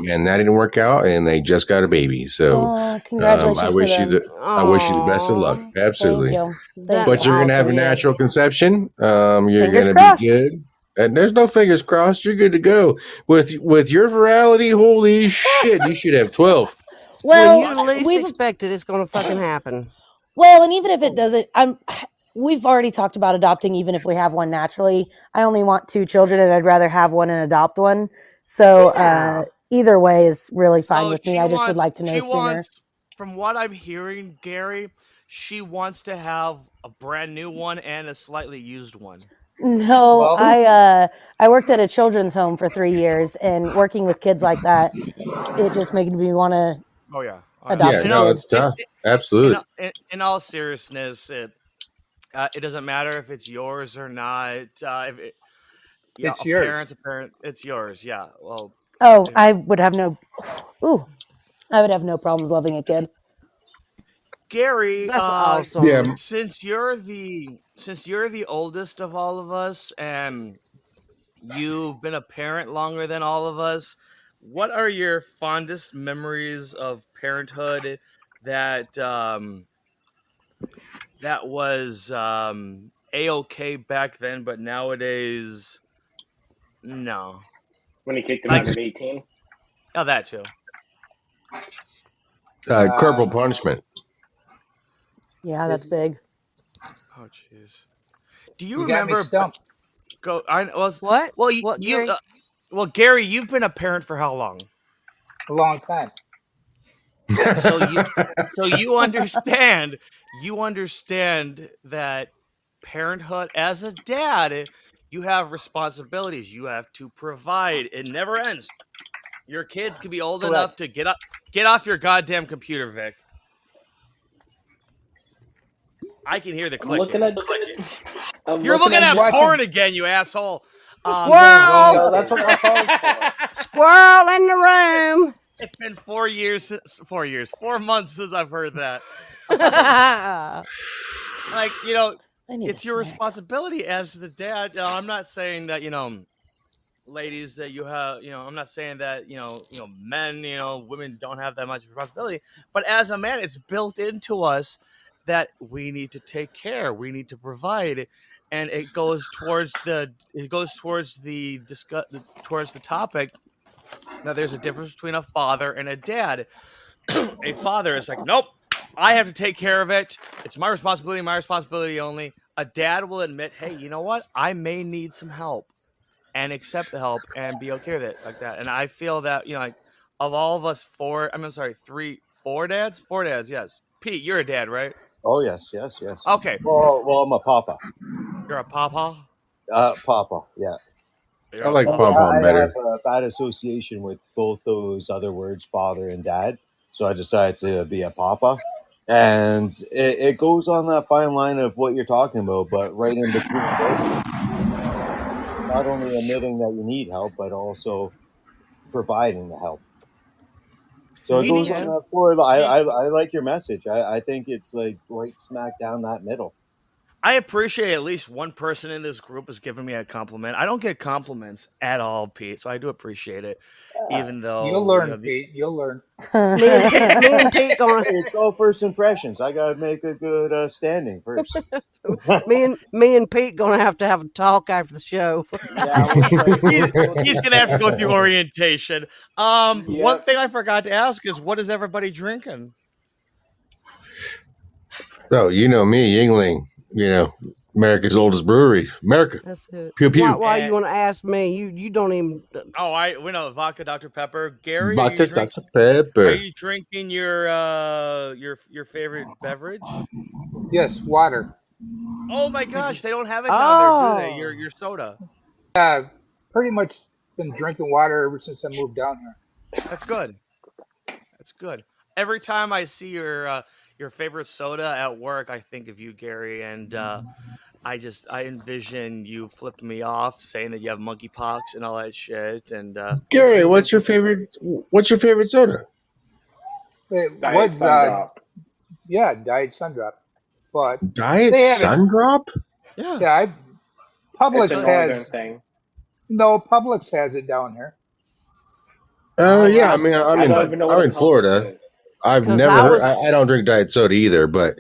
And that didn't work out, and they just got a baby. So congratulations. I wish you the best of luck. Absolutely. But you're going to have a natural conception. You're going to be good. And there's no fingers crossed. You're good to go. With your virality, holy shit, you should have 12. Well, when you least expect it, it's going to fucking happen. Well, and even if it doesn't, we've already talked about adopting, even if we have one naturally. I only want 2 children, and I'd rather have one and adopt one. So either way is really fine with me. I just would like to know sooner. From what I'm hearing, Gary, she wants to have a brand new one and a slightly used one. No, I worked at a children's home for 3 years, and working with kids like that, it just made me want to. Oh yeah. Adopt no, it's tough. Absolutely. In all seriousness, it doesn't matter if it's yours or not. It's yours. Parent's a parent. It's yours. Yeah. Well. Oh, I would have no problems loving a kid. Gary, that's awesome. Yeah. Since you're the oldest of all of us, and you've been a parent longer than all of us, what are your fondest memories of parenthood that was A-okay back then, but nowadays, no. When he kicked him out of 18? Oh, that too. Corporal punishment. Yeah, that's big. Oh, jeez. Do you You got me remember? stumped. What? Well, What, you. Gary? Well, Gary, you've been a parent for how long? A long time. So you understand. You understand that parenthood as a dad, you have responsibilities. You have to provide. It never ends. Your kids can be old enough to get off your goddamn computer, Vic. I can hear the clicking. You're looking at porn again, you asshole. Squirrel! No, that's what my phone's for. Squirrel in the room. It's been 4 years. 4 months since I've heard that. Like, it's your responsibility as the dad. I'm not saying that, ladies, that you have, I'm not saying that, men, women don't have that much responsibility. But as a man, it's built into us that we need to take care. We need to provide. And it goes towards the topic. Now, there's a difference between a father and a dad. A father is like, nope, I have to take care of it. It's my responsibility only. A dad will admit, hey, you know what? I may need some help, and accept the help and be okay with it like that. And I feel that, of all of us four dads? Four dads, yes. Pete, you're a dad, right? Oh, yes. Okay. Well, I'm a papa. You're a papa? Papa, yeah. I like pom-pom better. I have a bad association with both those other words, father and dad. So I decided to be a papa. And it goes on that fine line of what you're talking about, but right in between both. Not only admitting that you need help, but also providing the help. So it goes on that forward. I like your message. I think it's like right smack down that middle. I appreciate at least one person in this group is giving me a compliment. I don't get compliments at all, Pete, so I do appreciate it. Even though You'll learn, Pete. You'll learn. Me and Pete going. It's all first impressions. I gotta make a good standing first. me and Pete gonna have a talk after the show. He's gonna have to go through orientation. One thing I forgot to ask is, what is everybody drinking? Oh, you know me, Yingling. America's oldest brewery. America. That's it. Pew pew. Why you want to ask me? You don't even. We know vodka, Dr. Pepper. Gary, Vodka, Dr. Pepper. Are you drinking your favorite beverage? Yes, water. Oh my gosh, they don't have it down there, do they? Your soda. Pretty much been drinking water ever since I moved down here. That's good. That's good. Every time I see your favorite soda at work, I think of you, Gary, and I envision you flipping me off, saying that you have monkeypox and all that shit. And Gary, what's your favorite soda? It Diet was Sundrop. Diet Sundrop. But Diet Sundrop? Yeah, Publix It's a northern has thing. No, Publix has it down here. Yeah. I mean, I'm in Florida. I've never heard. I don't drink diet soda either, but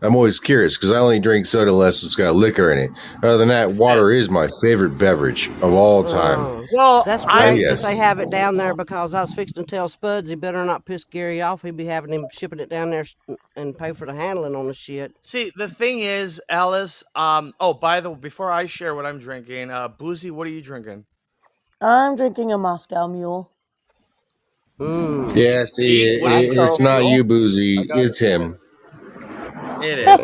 I'm always curious because I only drink soda unless it's got liquor in it. Other than that, water is my favorite beverage of all time. Well, that's great that they have it down there, because I was fixing to tell Spuds he better not piss Gary off. He'd be having him shipping it down there and pay for the handling on the shit. See, the thing is, Alice. By the way, before I share what I'm drinking, Boozy, what are you drinking? I'm drinking a Moscow Mule. Yeah, see, it's not you, Boozy. It's him. It is.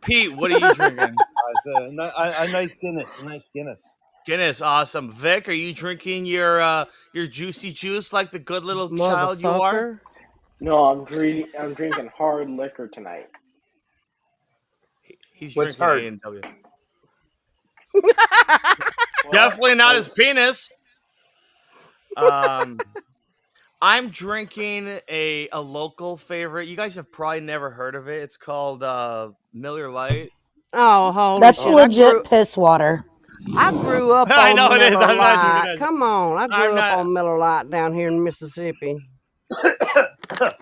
Pete, what are you drinking? A nice Guinness. Guinness, awesome. Vic, are you drinking your juicy juice like the good little child you are? No, I'm drinking hard liquor tonight. He's What's drinking hard? A&W. Definitely not his penis. I'm drinking a local favorite. You guys have probably never heard of it. It's called Miller Lite. Oh, holy That's shit. legit piss water. I grew up on I know it is. Miller I'm not Lite. Come on. I grew up on Miller Lite down here in Mississippi. Saliva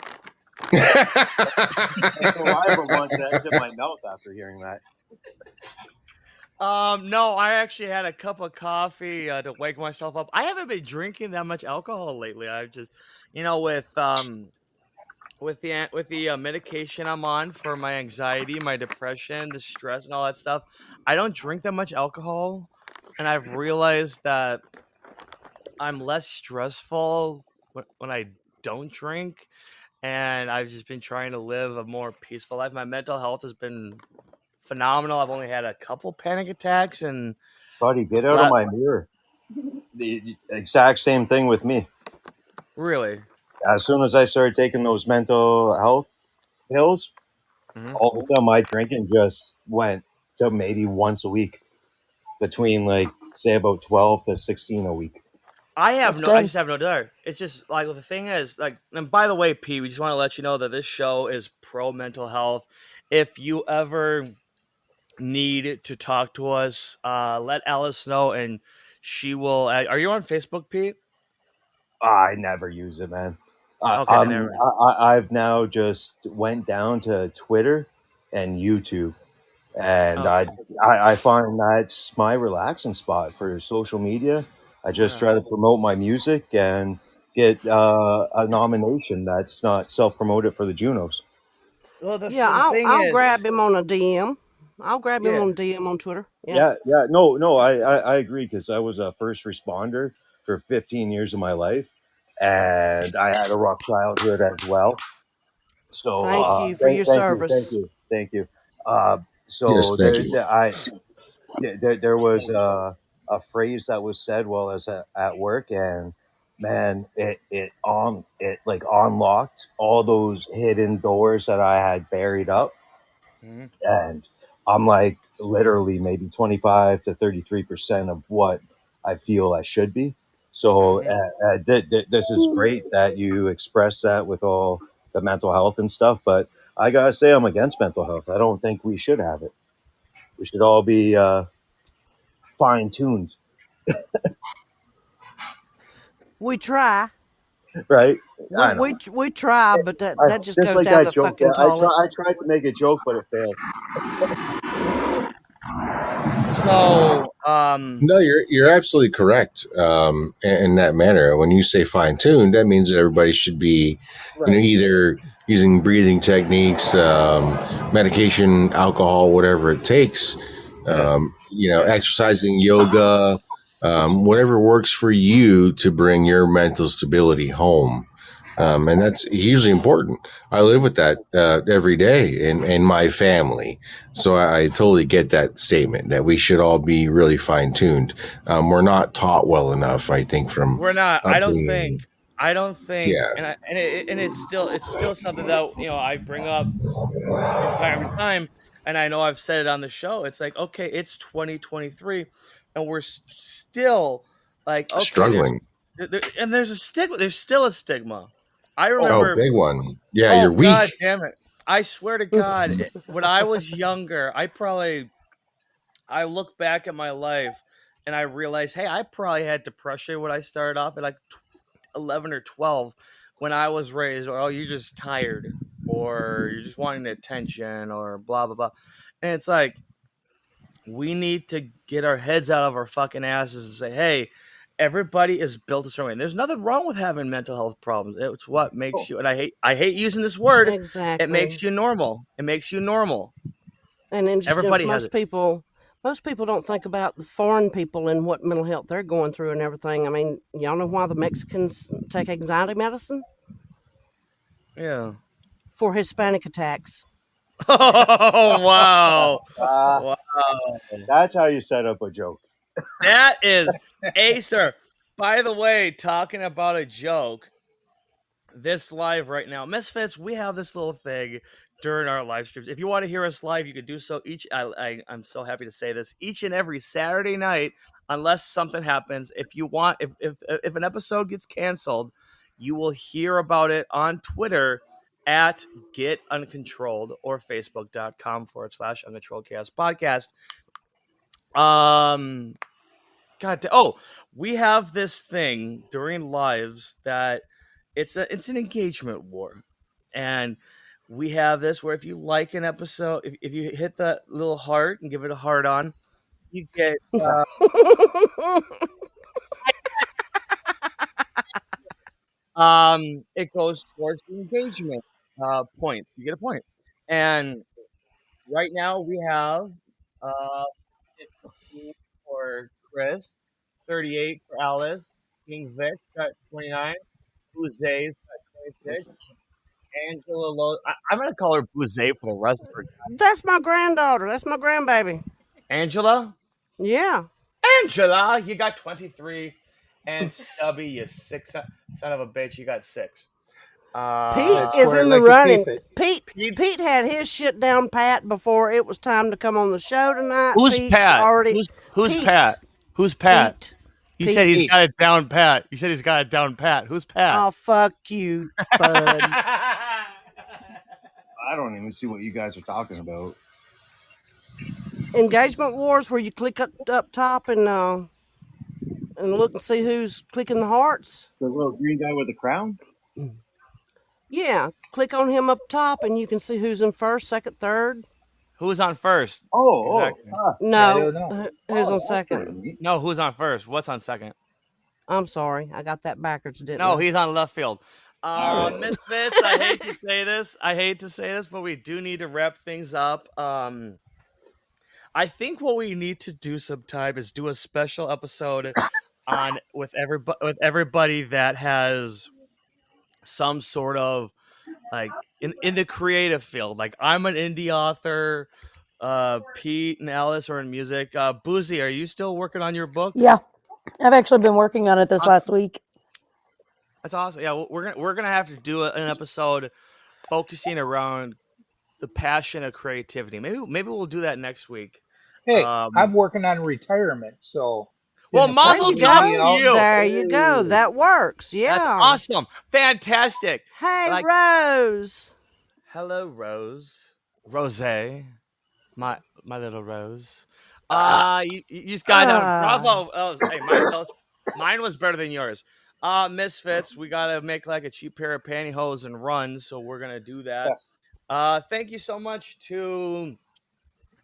wants to exit my mouth after hearing that. No, I actually had a cup of coffee to wake myself up. I haven't been drinking that much alcohol lately. I've just, with the medication I'm on for my anxiety, my depression, the stress, and all that stuff, I don't drink that much alcohol, and I've realized that I'm less stressful when I don't drink, and I've just been trying to live a more peaceful life. My mental health has been phenomenal. I've only had a couple panic attacks, and Buddy, the get out of flat my mirror. The exact same thing with me. really. As soon as I started taking those mental health pills, all of a sudden my drinking just went to maybe once a week, between like say about 12 to 16 a week. I That's good. just have no desire. It's just like the thing is like, and by the way, P, we just want to let you know that this show is pro mental health. If you ever need to talk to us, let Alice know, and she will. Are you on Facebook, Pete? I never use it, man. Okay, then never mind. I've now just went down to Twitter and YouTube, and Okay. I find that's my relaxing spot for social media. I just Yeah. try to promote my music and get a nomination that's not self promoted for the Junos. Well, Yeah, the thing I'll is, grab him on a DM. I'll grab him yeah. on DM on Twitter. Yeah. Yeah, no, I agree because I was a first responder for 15 years of my life, and I had a rough childhood as well. So Thank you for your service. thank you. Yes, So thank you. there was a phrase that was said while I was at work, and man, it like unlocked all those hidden doors that I had buried up, Mhm. and I'm like literally maybe 25 to 33% of what I feel I should be. So Mhm. this is great that you express that with all the mental health and stuff, but I gotta say I'm against mental health. I don't think we should have it. We should all be fine tuned, We try. right? We I know. we we try, but that just Just goes like down that the joke. fucking toilet. I tried to make a joke, but it failed. So, No, you're absolutely correct in that manner. When you say fine tuned, that means that everybody should be, Right. either using breathing techniques, medication, alcohol, whatever it takes. Exercising, yoga, whatever works for you to bring your mental stability home. And that's hugely important. I live with that every day in my family. So I totally get that statement that we should all be really fine tuned. We're not taught well enough, I think, from we're not. upbringing. I don't think, Yeah, and it's still something that I bring up from time to time, and I know I've said it on the show. It's like, okay, it's 2023, and we're still like, okay, struggling. and there's a stigma. There's still a stigma. I Oh, remember. big one. Yeah, Oh you're God weak. damn it! I swear to God, when I was younger, I look back at my life and I realize, hey, I probably had depression when I started off at like 11 or 12 when I was raised, oh, you're just tired or you're just wanting attention or blah, blah, blah. And it's like, we need to get our heads out of our fucking asses and say, hey, everybody is built a certain way. And there's nothing wrong with having mental health problems. It's what makes you, and I hate using this word, it Exactly. makes you normal. It makes you normal. And then just Everybody has most it. people don't think about the foreign people and what mental health they're going through and everything. I mean, y'all know why the Mexicans take anxiety medicine? Yeah. For Hispanic attacks. Oh, wow. Uh, Wow. that's how you set up a joke. That is Acer. By the way, talking about a joke, this live right now, Misfits, we have this little thing during our live streams. If you want to hear us live, you can do so I'm so happy to say this, each and every Saturday night, unless something happens. If you want, if an episode gets canceled, you will hear about it on Twitter at Get Uncontrolled or Facebook.com/Uncontrolled Chaos Podcast. We have this thing during lives that it's an engagement war, and we have this where if you like an episode, if you hit the little heart and give it a heart on, you get it goes towards the engagement points. You get a point. And right now we have 15 for Chris, 38 for Alice, King Vic got 29, Bouzet's got 26, Angela I'm gonna call her Bouzet for the rest of her time. That's my granddaughter. That's my grandbaby. Angela? Yeah. Angela, you got 23. And Stubby, you sick son of a bitch, you got 6. Pete is in the running. Pete had his shit down pat before it was time to come on the show tonight. Who's Pete's Pat? Already, Who's Pete. Pat? Who's Pat? Pete. You Pete. said he's got it down pat. You said he's got it down pat. Who's Pat? Oh, fuck you, buds. I don't even see what you guys are talking about. Engagement Wars, where you click up top and look and see who's clicking the hearts. The little green guy with the crown? Yeah, click on him up top and you can see who's in first, second, third. Who's on first? Exactly. No, who's on second? No, who's on first? What's on second? I'm sorry, I got that backwards, didn't I? No, he's on left field. Misfits, I hate to say this, but we do need to wrap things up. I think what we need to do sometime is do a special episode on with everybody that has some sort of like in the creative field. Like I'm an indie author. Pete and Alice are in music. Boozy, are you still working on your book? Yeah, I've actually been working on it this last week. That's awesome. Yeah, we're gonna have to do an episode focusing around the passion of creativity. Maybe we'll do that next week. Hey, I'm working on retirement, so. Well, mazel tov to you. There you go. That works. Yeah. That's awesome. Fantastic. Hey, Rose. Hello, Rose. Rose. My little Rose. You just got down. Bravo. Oh, hey, mine was better than yours. Misfits, we gotta make like a cheap pair of pantyhose and run, so we're gonna do that. Thank you so much to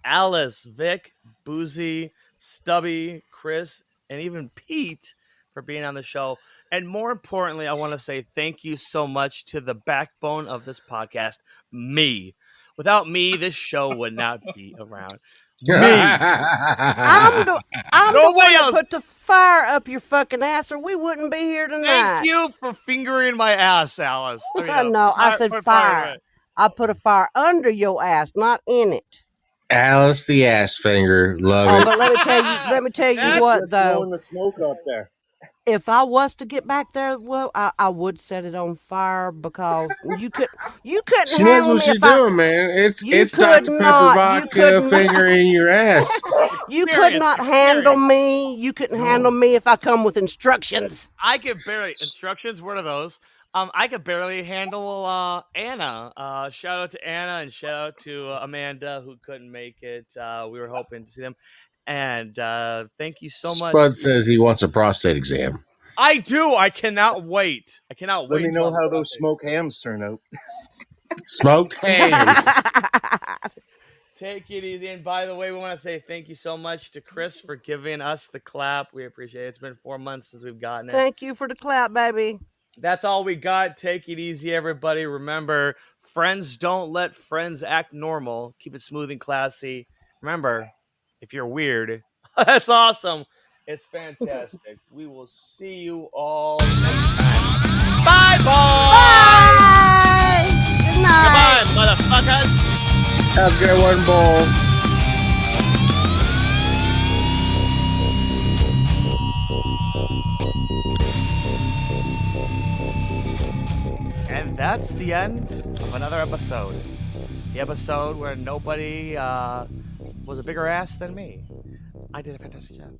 Alice, Vic, Boozy, Stubby, Chris, and even Pete for being on the show. And more importantly, I want to say thank you so much to the backbone of this podcast, me. Without me, this show would not be around. Me. I'm the one that put the fire up your fucking ass, or we wouldn't be here tonight. Thank you for fingering my ass, Alice. I said fire. I put a fire under your ass, not in it. Alice the ass finger, love it. But let me tell you what though. Blowing the smoke up there. If I was to get back there, well, I would set it on fire because you couldn't. She knows what she's doing, man. It's Dr. Pepper vodka finger in your ass. You could not handle me. You couldn't handle me if I come with instructions. I could barely instructions. What are those? I could barely handle Anna. Shout out to Anna and shout out to Amanda who couldn't make it. We were hoping to see them. And thank you so much. Spud says he wants a prostate exam. I do. I cannot wait. Let me know how those smoked hams turn out. Smoked hams. Take it easy. And by the way, we want to say thank you so much to Chris for giving us the clap. We appreciate it. It's been 4 months since we've gotten it. Thank you for the clap, baby. That's all we got. Take it easy, everybody. Remember, friends don't let friends act normal. Keep it smooth and classy. Remember, if you're weird, that's awesome. It's fantastic. We will see you all next time. Bye, boys. Bye. Good night. Goodbye, motherfuckers. Have a good one, Bull. And that's the end of another episode. The episode where nobody was a bigger ass than me. I did a fantastic job.